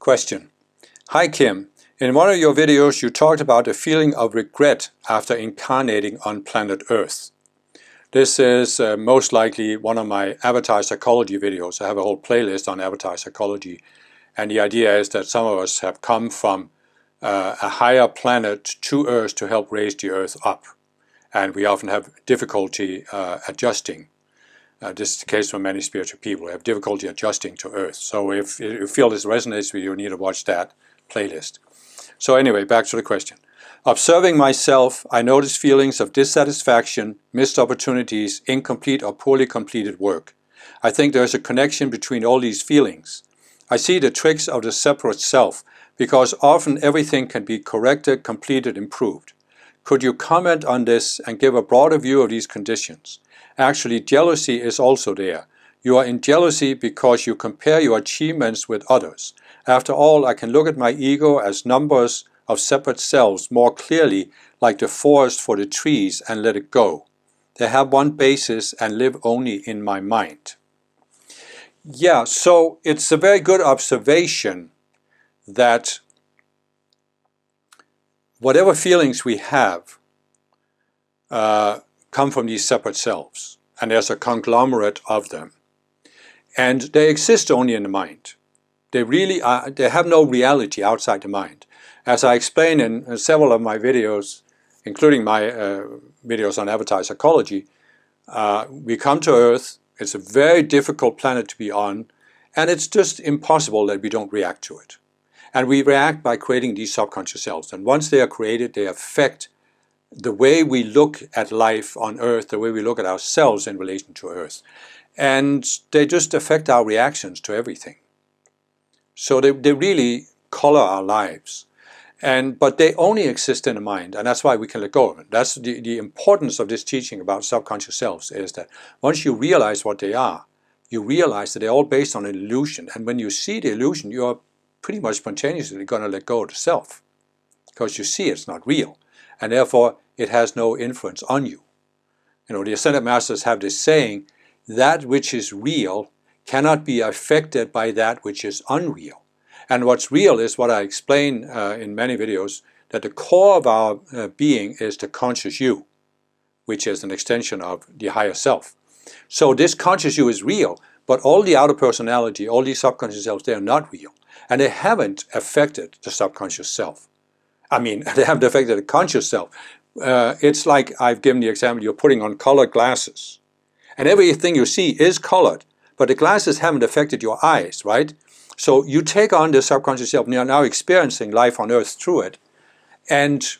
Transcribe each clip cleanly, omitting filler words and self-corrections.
Question. Hi Kim, in one of your videos you talked about a feeling of regret after incarnating on planet Earth. This is most likely one of my avatar psychology videos. I have a whole playlist on avatar psychology, and the idea is that some of us have come from a higher planet to Earth to help raise the Earth up, and we often have difficulty adjusting. This is the case for many spiritual people who have difficulty adjusting to Earth. So if you feel this resonates with you, you need to watch that playlist. So anyway, back to the question. Observing myself, I notice feelings of dissatisfaction, missed opportunities, incomplete or poorly completed work. I think there is a connection between all these feelings. I see the tricks of the separate self, because often everything can be corrected, completed, improved. Could you comment on this and give a broader view of these conditions? Actually, jealousy is also there. You are in jealousy because you compare your achievements with others. After all, I can look at my ego as numbers of separate selves more clearly, like the forest for the trees, and let it go. They have one basis and live only in my mind. Yeah, so it's a very good observation that whatever feelings we have come from these separate selves, and there's a conglomerate of them. And they exist only in the mind. They really are, they have no reality outside the mind. As I explain in several of my videos, including my videos on avatar psychology, we come to Earth. It's a very difficult planet to be on, and it's just impossible that we don't react to it. And we react by creating these subconscious selves. And once they are created, they affect the way we look at life on Earth, the way we look at ourselves in relation to Earth. And they just affect our reactions to everything. So they really color our lives. But they only exist in the mind, and that's why we can let go of it. That's the importance of this teaching about subconscious selves, is that once you realize what they are, you realize that they're all based on an illusion. And when you see the illusion, you're pretty much spontaneously going to let go of the self, because you see it's not real, and therefore it has no influence on you. You know, the Ascended Masters have this saying, that which is real cannot be affected by that which is unreal. And what's real is what I explain in many videos, that the core of our being is the conscious you, which is an extension of the higher self. So this conscious you is real, but all the outer personality, all these subconscious selves, they are not real. And they haven't affected the subconscious self. I mean, they haven't affected the conscious self. It's like I've given the example, you're putting on colored glasses. And everything you see is colored, but the glasses haven't affected your eyes, right? So you take on the subconscious self, and you're now experiencing life on Earth through it. And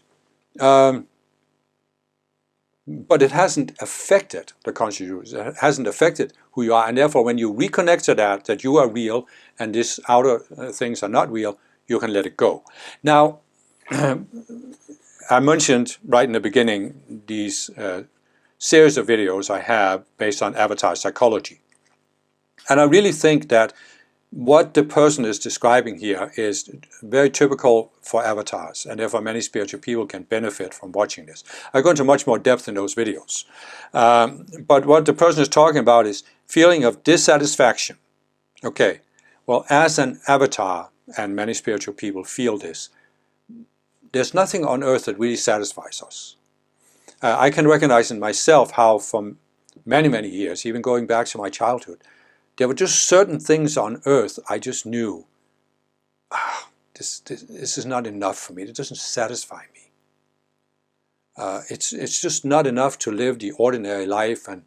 but it hasn't affected the conscious you. It hasn't affected who you are. And therefore, when you reconnect to that you are real and these outer things are not real, you can let it go. Now, I mentioned right in the beginning these series of videos I have based on avatar psychology. And I really think that what the person is describing here is very typical for avatars, and therefore many spiritual people can benefit from watching this. I go into much more depth in those videos. But what the person is talking about is feeling of dissatisfaction. Okay, well, as an avatar, and many spiritual people feel this, there's nothing on Earth that really satisfies us. I can recognize in myself how from many, many years, even going back to my childhood, there were just certain things on Earth I just knew, this is not enough for me. It doesn't satisfy me. It's just not enough to live the ordinary life and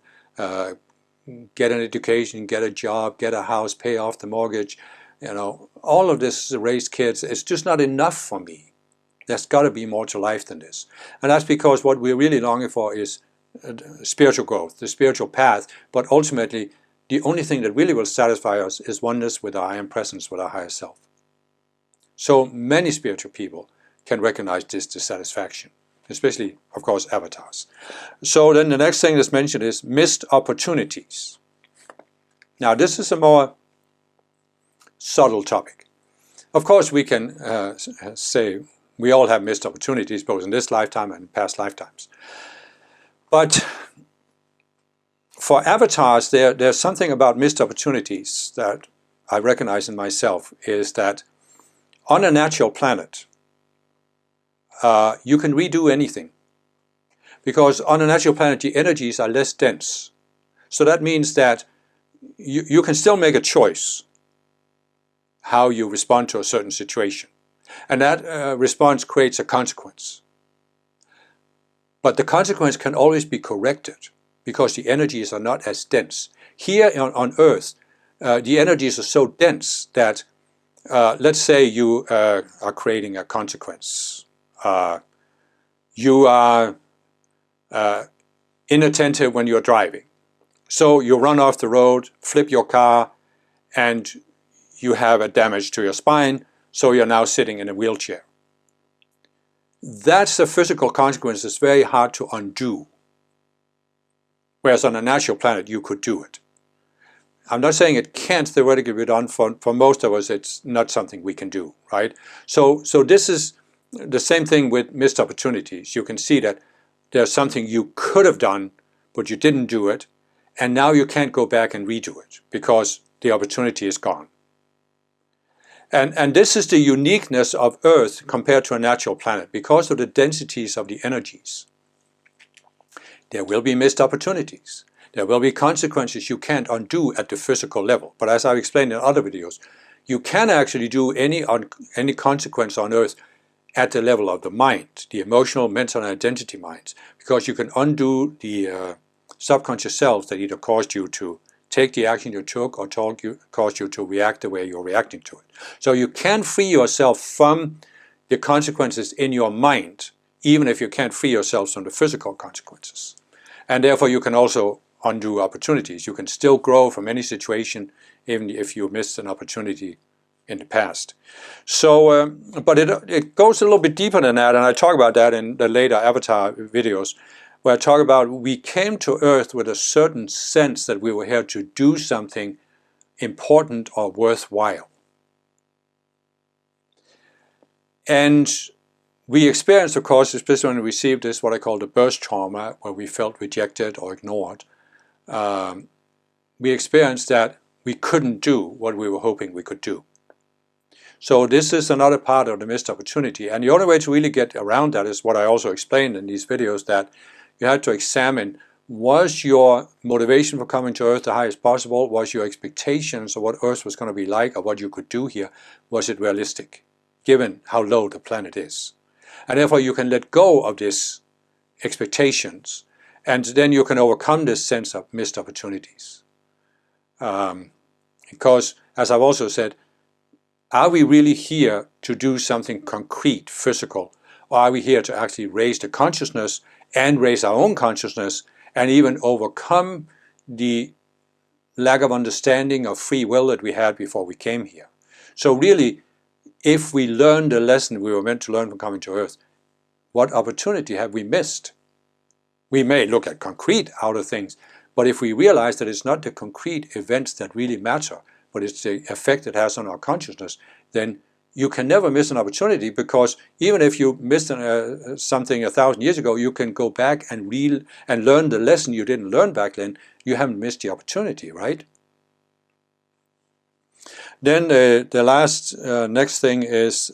get an education, get a job, get a house, pay off the mortgage. You know, all of this, raise kids, it's just not enough for me. There's got to be more to life than this. And that's because what we're really longing for is spiritual growth, the spiritual path, but ultimately the only thing that really will satisfy us is oneness with our I Am Presence, with our higher self. So many spiritual people can recognize this dissatisfaction, especially, of course, avatars. So then the next thing that's mentioned is missed opportunities. Now this is a more subtle topic. Of course, we can say we all have missed opportunities, both in this lifetime and in past lifetimes. But for avatars, there's something about missed opportunities that I recognize in myself, is that on a natural planet, you can redo anything. Because on a natural planet, the energies are less dense. So that means that you can still make a choice how you respond to a certain situation. And that response creates a consequence. But the consequence can always be corrected because the energies are not as dense. Here on Earth, the energies are so dense that, let's say you are creating a consequence. You are inattentive when you're driving. So you run off the road, flip your car, and you have a damage to your spine, so you're now sitting in a wheelchair. That's a physical consequence that's very hard to undo. Whereas on a natural planet, you could do it. I'm not saying it can't theoretically be done. For most of us, it's not something we can do, right? So this is the same thing with missed opportunities. You can see that there's something you could have done, but you didn't do it, and now you can't go back and redo it because the opportunity is gone. And this is the uniqueness of Earth compared to a natural planet. Because of the densities of the energies, there will be missed opportunities. There will be consequences you can't undo at the physical level. But as I've explained in other videos, you can actually do any consequence on Earth at the level of the mind, the emotional, mental, and identity minds, because you can undo the subconscious selves that either caused you to take the action you took or caused you to react the way you're reacting to it. So you can free yourself from the consequences in your mind, even if you can't free yourself from the physical consequences. And therefore you can also undo opportunities. You can still grow from any situation, even if you missed an opportunity in the past. So, but it goes a little bit deeper than that, and I talk about that in the later Avatar videos, where I talk about we came to Earth with a certain sense that we were here to do something important or worthwhile. And we experienced, of course, especially when we received this, what I call the birth trauma, where we felt rejected or ignored. We experienced that we couldn't do what we were hoping we could do. So this is another part of the missed opportunity. And the only way to really get around that is what I also explained in these videos, that you had to examine, was your motivation for coming to Earth the highest possible? Was your expectations of what Earth was going to be like or what you could do here, was it realistic, given how low the planet is? And therefore you can let go of these expectations, and then you can overcome this sense of missed opportunities. Because, as I've also said, are we really here to do something concrete, physical, or are we here to actually raise the consciousness and raise our own consciousness and even overcome the lack of understanding of free will that we had before we came here? So really, if we learn the lesson we were meant to learn from coming to Earth, what opportunity have we missed? We may look at concrete outer things, but if we realize that it's not the concrete events that really matter, but it's the effect it has on our consciousness, then you can never miss an opportunity, because even if you missed something 1,000 years ago, you can go back and learn the lesson you didn't learn back then. You haven't missed the opportunity, right? Then the last, next thing is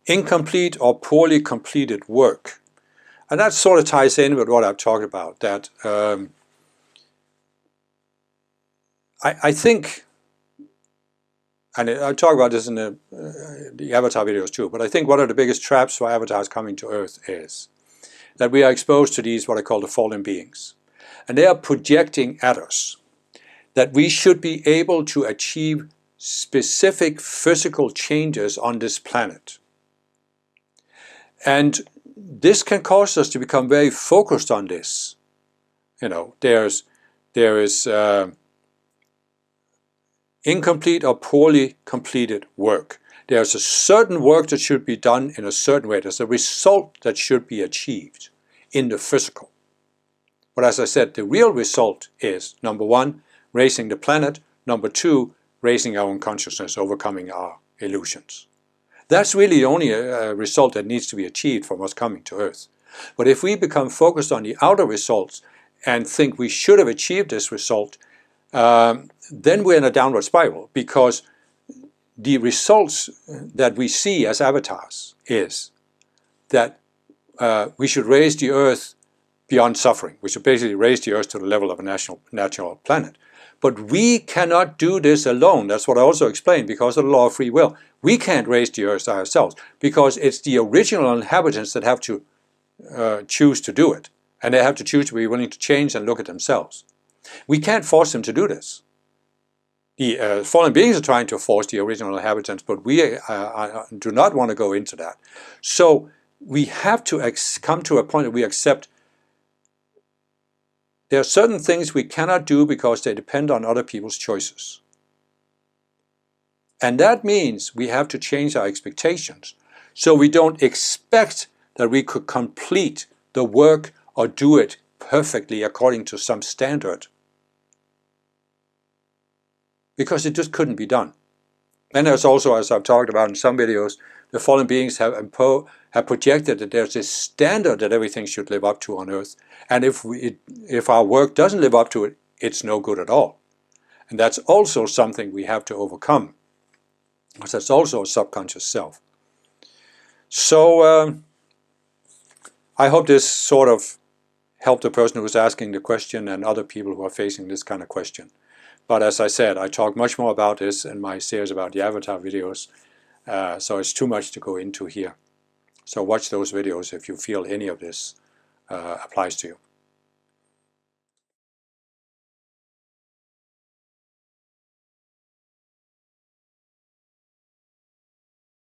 incomplete or poorly completed work. And that sort of ties in with what I've talked about, that I think, and I talk about this in the Avatar videos too, but I think one of the biggest traps for avatars coming to Earth is that we are exposed to these, what I call the fallen beings. And they are projecting at us that we should be able to achieve specific physical changes on this planet. And this can cause us to become very focused on this. You know, there is incomplete or poorly completed work. There's a certain work that should be done in a certain way. There's a result that should be achieved in the physical. But as I said, the real result is, number one, raising the planet. Number two, raising our own consciousness, overcoming our illusions. That's really the only result that needs to be achieved from us coming to Earth. But if we become focused on the outer results and think we should have achieved this result, then we're in a downward spiral, because the results that we see as avatars is that we should raise the earth beyond suffering. We should basically raise the earth to the level of a natural planet. But we cannot do this alone. That's what I also explained, because of the law of free will. We can't raise the earth ourselves, because it's the original inhabitants that have to choose to do it. And they have to choose to be willing to change and look at themselves. We can't force them to do this. The fallen beings are trying to force the original inhabitants, but we do not want to go into that. So we have to come to a point that we accept there are certain things we cannot do because they depend on other people's choices. And that means we have to change our expectations. So we don't expect that we could complete the work or do it perfectly according to some standard. Because it just couldn't be done. And there's also, as I've talked about in some videos, the fallen beings have projected that there's this standard that everything should live up to on Earth. And if our work doesn't live up to it, it's no good at all. And that's also something we have to overcome, because that's also a subconscious self. So I hope this sort of helped the person who was asking the question and other people who are facing this kind of question. But as I said, I talk much more about this in my series about the avatar videos, so it's too much to go into here. So watch those videos if you feel any of this applies to you.